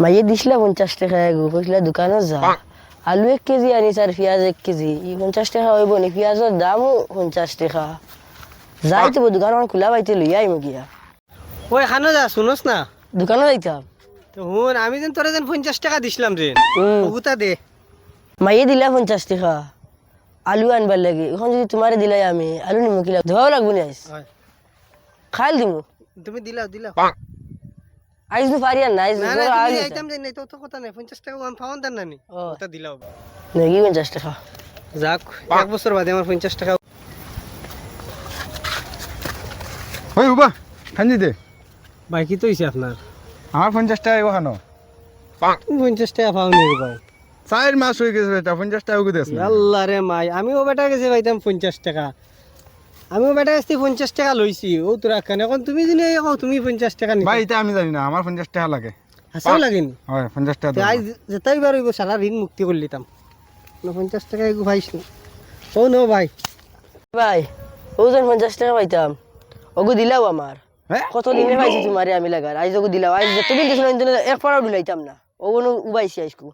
মাইয়ে দিছিলা 50 টাকা গো কইলা দোকানে যা আলু 1 কেজি আনিস আর পেঁয়াজ 1 কেজি 50 টাকা হইব নি পেঁয়াজের দামও 50 টাকা যাইতে দোকান খোলা পাইতে লইয়া আইম গিয়া ওই খানো যা শুনোস না দোকানে যাইতাম তো হুন আমি যেন তোরে যেন 50 টাকা দিছিলাম রে ওগুতা দে মাইয়ে দিলা 50 টাকা আলু আনবার লাগে এখন যদি তোমারে দিলাই আমি আলু নিমু কিলা ধোয়াও লাগবো নি আইস খাইল দিমু তুমি দিলাও আইস নো পারি আর নাই না না তুমি আইতাম যাই নাই তো কথা নাই 50 টাকা আমি পাওন দেন নানি ওটা দিলাও নাকি 50 টাকা যাক এক বছর বাদে আমার 50 টাকা ওই উবা খান্দি দে ভাই কি তো হইছে আপনার আমার 50 টাকা এগো খানো 50 টাকা পাওনি রে ভাই 4 মাস হয়ে গেছে বেটা 50 টাকা ওকে দেস না আল্লাহ রে মাই আমিও বেটা গেছে ভাইতাম 50 টাকা আমিও বেটা গেছি 50 টাকা লইছি ও তোরা কেন এখন তুমি যদি এখন তুমি 50 টাকা ভাই নিবা এটা আমি জানি না আমার 50 টাকা লাগে হাসাও লাগেনি হয় 50 টাকা আজ যেটাই বার হইব সারা ঋণ মুক্তি করে লিতাম 50 টাকা এগু ভাইস না ও নো ভাই ভাই ওজন 50 টাকা পাইতাম ওগো দিলাও আমার হ্যাঁ কত দিনে পাইছি তোমারে আমি লাগার আইজ ওগো দিলাও আইজ যতদিন দিছিল এক পাড়াও দিলাইতাম না ওগো উবাইছি আইসকু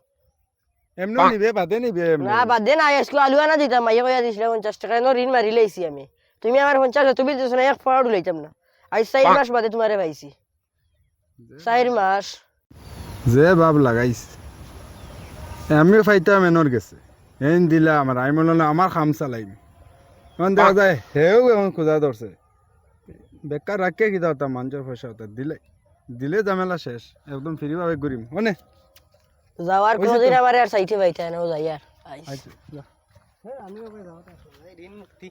এমনি নিবে বাদে নিবে এমনি না বাদ দে না আইসকু আলু আনা দিতাম মাইয়া কইয়া দিছিল 50 টাকা নো ঋণ মারি লাইছি আমি তুমি আমার 50 তুমি দিছ না এক পাড়াও দিলাইতাম না আইজ 4 মাস বাদে তোমারে পাইছি 4 মাস যে বাপ লাগাইছ আমিও ফাইতাম এনর গেছে এন দিলা আমার আমি বললাম আমার খাম চালাইম এখন দেখা যায় হেও এখন খোঁজা ধরছে বেকার রাখে কি দাও মানুষের পয়সা হতা দিলে ঝামেলা শেষ একদম ফ্রি ভাবে ঘুরিম মানে যাওয়ার কোনদিন আমার আর চাইতে পাইতা না ও যাই আর আইস আচ্ছা আমিও ভাই যাওয়া ঋণ মুক্তি